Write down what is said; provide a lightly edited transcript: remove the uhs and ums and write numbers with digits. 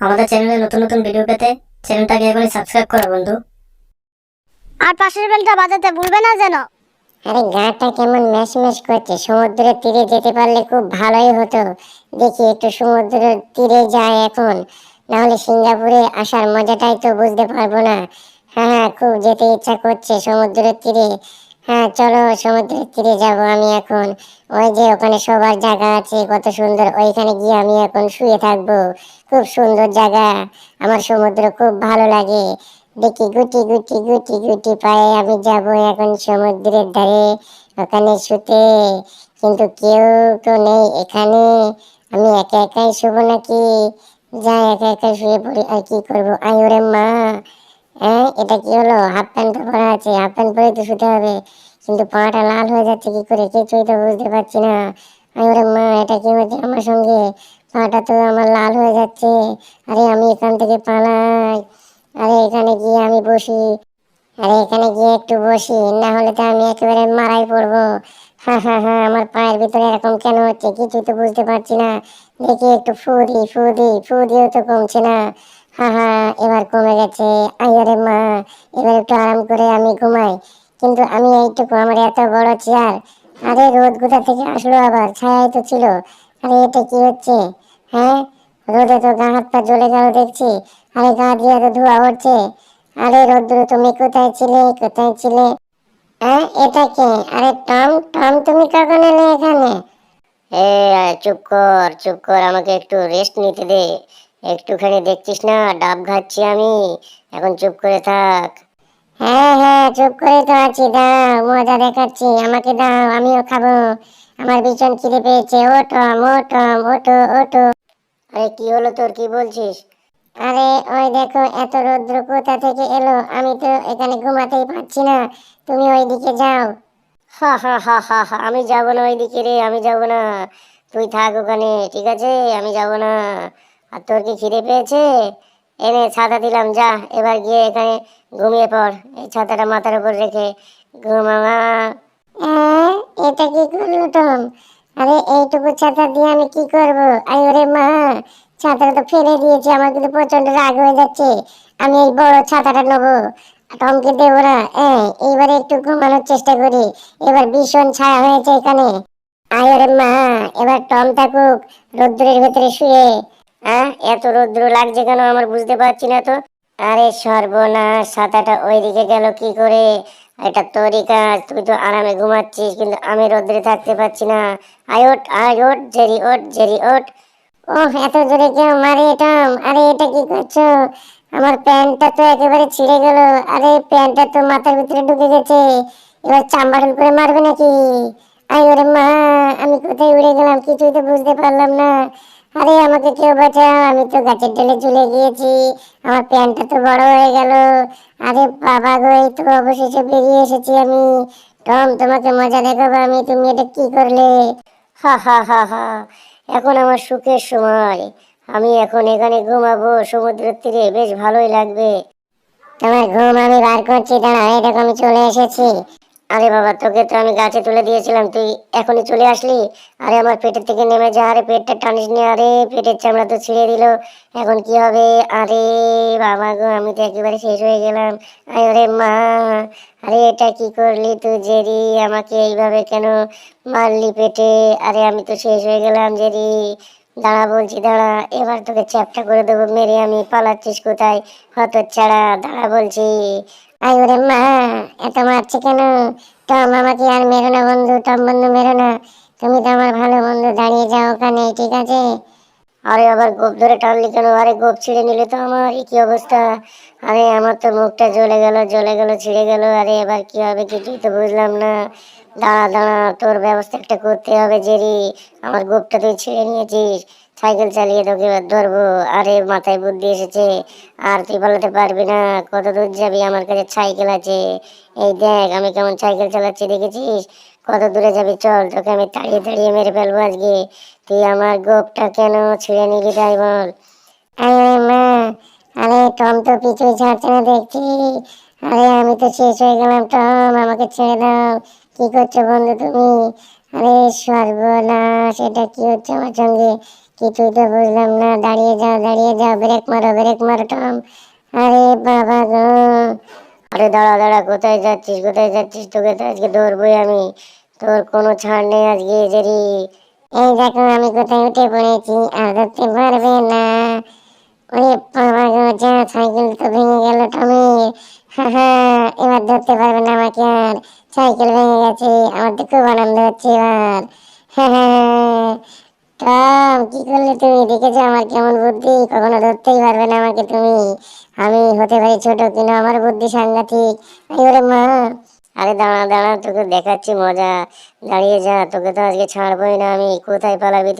আমাদের চ্যানেলে নতুন নতুন ভিডিও পেতে চ্যানেলটাকে এখনই সাবস্ক্রাইব করো বন্ধু। আর পাশের বেলটা বাজাতে ভুলবে না যেন। আরে গাটা কেমন ম্যাশ ম্যাশ করছে, সমুদ্রের তীরে যেতে পারলে খুব ভালোই হতো। দেখি একটু সমুদ্রের তীরে যাই এখন, না হলে সিঙ্গাপুরে আসার মজাটাই তো বুঝতে পারবো না। হ্যাঁ হ্যাঁ, খুব যেতে ইচ্ছা করছে সমুদ্রের তীরে। হ্যাঁ চলো সমুদ্রের তীরে যাব আমি এখন। ওই যে ওখানে শোবার জায়গা আছে কত সুন্দর, ওইখানে গিয়ে আমি এখন শুয়ে থাকবো। খুব সুন্দর জায়গা, আমার সমুদ্র খুব ভালো লাগে। দেখি গুটি গুটি গুটি গুটি পায়ে আমি যাব এখন সমুদ্রের ধারে, ওখানে শুতে। কিন্তু কেউ তো নেই এখানে, আমি একা একাই শুবো নাকি? যাই একা একা শুয়ে পড়ি, আর কি করবো। আই ওরে মা, হ্যাঁ এটা কি হলো? হাফ প্যান্ট তো পরা আছে, হাফ প্যান্ট পরে তো শুতে হবে, কিন্তু পাটা লাল হয়ে যাচ্ছে কি করে, কিছুই তো বুঝতে পারছি না। আই ওরে মা, এটা কি হচ্ছে আমার সঙ্গে? পাটা তো আমার লাল হয়ে যাচ্ছে। আরে আমি এখান থেকে পালাই, আরে এখানে গিয়ে আমি বসি। আরে এখানে গিয়ে একটু বসি, না হলে তো আমি একেবারে মারাই পড়বো। হ্যাঁ হ্যাঁ হ্যাঁ, আমার পায়ের ভিতরে এরকম কেন হচ্ছে কিছুই তো বুঝতে পারছি না। দেখি একটু ফু দি ফু দি, ফু দিয়েও তো কমছে না। হ্যাঁ হ্যাঁ, এবার কমে গেছে। আরে মা, এবার একটু আরাম করে আমি ঘুমাই। কিন্তু আমি এইটুকু, আমার এত বড় চেয়ার। আরে রোদ কোথা থেকে আসলো আবার, ছায়াই তো ছিল। আরে এটা কি হচ্ছে? হ্যাঁ, রোদে তো গা হাত পা জ্বলে গেল দেখছি। আরে গা দিয়ে তো ধোঁয়া উঠছে। আরে রোদ্দুর, তুমি কোথায় ছিলে, কোথায় ছিলে? হ্যাঁ এটা কে? আরে টম, টম তুমি কখন এলে এখানে? এ চুপ কর চুপ কর, আমাকে একটু রেস্ট নিতে দে। একটুখানি দেখছিস না ডাব খাচ্ছি আমি, এখন চুপ করে থাক। হ্যাঁ হ্যাঁ, চুপ করে তো আছি, দাও মজা দেখাচ্ছি, আমাকে দাও আমিও খাবো। আমার ভীষণ খিদে পেয়েছে, ও টম ও টম, ওঠো ওঠো। আরে কি হলো তোর, কি বলছিস? আরে ওই দেখো, এত রৌদ্র কোথা থেকে এলো, আমি তো এখানে ঘুমাতেই পারছি না, তুমি ওইদিকে যাও। হা হা হা হা হা, আমি যাব না ওইদিকে রে, আমি যাব না। তুই থাক ওখানে, ঠিক আছে, আমি যাব না। আর তোর কি খিদে পেয়েছে? এনে ছাতা দিলাম, যা এবার গিয়ে এখানে ঘুমিয়ে পড়, এই ছাতাটা মাথার উপর রেখে ঘুমামা। এটা কি করলো টম? আরে এইটুকু ছাতা দিয়ে আমি কি করব? আই ওরে মা, ছাতাটা তো ফেলে দিয়েছি, আমার কিন্তু প্রচন্ড রাগ হয়ে যাচ্ছে। আমি এই বড় ছাতাটা নেবো, টমকে দেবো না। এইবারে একটু ঘুমানোর চেষ্টা করি, এবার ভীষণ ছায়া হয়েছে এখানে। আই ওরে মা, এবার টম থাকুক রৌদ্রের ভেতরে শুয়ে। এত রৌদ্র লাগছে কেন আমার বুঝতে পারছি না তো। আরে সর্বনাশ, ছাতাটা ওইদিকে গেল কি করে? এটা তোরই কাজ, তুই তো আরামে ঘুমাচ্ছিস, কিন্তু আমি রোদ্রে থাকতে পারছি না। আয় ওঠ জেরি, ওঠ জেরি ওঠ। ওহ, এত জোরে কেউ মারে টম? আরে এটা কি করছো? আমার প্যান্টটা তো একেবারে ছিঁড়ে গেল। আরে প্যান্টটা তো মাথার ভিতরে ঢুকে গেছে, এবার চাম্বারুল করে মারবে নাকি? আয় ওরে মা, আমি কোথায় উড়ে গেলাম কিছুই তো বুঝতে পারলাম না। আরে আমাকে কেউ বাঁচাও, আমি তো গাছের ডালে ঝুলে গিয়েছি, আমার প্যান্টটা তো বড় হয়ে গেল। আরে বাবা গো, এই তো অবশেষে বেরিয়ে এসেছি আমি। টম, তোমাকে মজা দেখাবো আমি, তুমি এটা কি করলে? হা হা হা হা, এখন আমার সুখের সময়, আমি এখন এখানে ঘুমাবো সমুদ্রের তীরে, বেশ ভালোই লাগবে। তোমার ঘুম আমি বার করছি, দাঁড়া, এই দেখো আমি চলে এসেছি। আরে বাবা, তোকে তো আমি গাছে তুলে দিয়েছিলাম, তুই এখনই চলে আসলি? আরে আমার পেটের থেকে নেমে যা, আরে পেটটা টানিস নি, আরে পেটের চামড়া তো ছিঁড়ে দিল, এখন কি হবে? আরে বাবা গো, আমি তো একেবারে শেষ হয়ে গেলাম। আরে মা, আরে এটা কি করলি তুই জেরি, আমাকে এইভাবে কেন মারলি পেটে? আরে আমি তো শেষ হয়ে গেলাম জেরি। দাঁড়া বলছি, দাঁড়া, এবার তোকে চ্যাপটা করে দেবো মেরে আমি। পালাচ্ছিস কোথায় হতচ্ছাড়া? দাঁড়া বলছি। আই ওরে মা, এত মারছে কেন? টম, আমাকে আর মেরো না বন্ধু, টম বন্ধু মেরো না, তুমি তো আমার ভালো বন্ধু, দাঁড়িয়ে যাও ওখানে, ঠিক আছে? আরে আবার গোপ ধরে টানলি কেন? আরে গোপ ছিঁড়ে নিলে তো আমার, এ কি অবস্থা? আরে আমার তো মুখটা জ্বলে গেল জ্বলে গেল, ছিঁড়ে গেল, আরে এবার কি হবে কিছুই তো বুঝলাম না। দাঁড়া দাঁড়া, তোর ব্যবস্থা একটা করতে হবে জেরি, আমার গোপটা তুই ছিঁড়ে নিয়েছিস, সাইকেল চালিয়ে তোকে এবার ধরবো। আরে মাথায় বুদ্ধি এসেছে, আর তুই পালাতে পারবি না, কত দূর যাবি, আমার কাছে সাইকেল আছে। এই দেখ আমি কেমন সাইকেল চালাচ্ছি, দেখেছিস? কত দূরে যাবি, চল, তোকে আমি তাড়িয়ে তাড়িয়ে মেরে ফেলবো আজকে। তুই আমার গোপটা কেন ছিঁড়ে নিবি তাই বল? আরে মা, আরে টম তো পিছুই ছাড়ছে না দেখছি। আরে আমি তো শেষ হয়ে গেলাম টম, আমাকে ছেড়ে দাও। কি করছো বন্ধু তুমি? আরে সর্বনাশ, এটা কি হচ্ছে আমার সঙ্গে? কিছুই তো বুঝলাম না। দাঁড়িয়ে যাও, দাঁড়িয়ে যাও, ব্রেক মারো টম। আরে বাবা গো! আরে দাঁড়া দাঁড়া, কোথায় যাচ্ছিস, কোথায় যাচ্ছিস? তোকে তো আজকে ধরবই আমি, তোর কোনো ছাড় নেই আজকে জেরি। এই দেখো আমি কোথায় উঠে পড়েছি, আর ধরতে পারবে না। ওরে বাবা গো, যা, সাইকেল তো ভেঙে গেল টমের। হা হা, এবার ধরতে পারবে না আমাকে আর। সাইকেল ভেঙে গেছে, আমার তো খুব আনন্দ হচ্ছে এবার। হ্যাঁ হ্যাঁ, টম কি করলে তুমি? দেখেছো আমার কেমন বুদ্ধি? কখনো ধরতেই পারবে না আমাকে তুমি। আমি হতে পারি ছোট, কিন্তু আমার বুদ্ধি সাংঘাতিক। এই ওরে মা! আরে দাঁড়া দাঁড়া, তোকে দেখাচ্ছি মজা। দাঁড়িয়ে যা, তোকে তো আজকে ছাড়বই না আমি। কোথায় পালাবি তুই?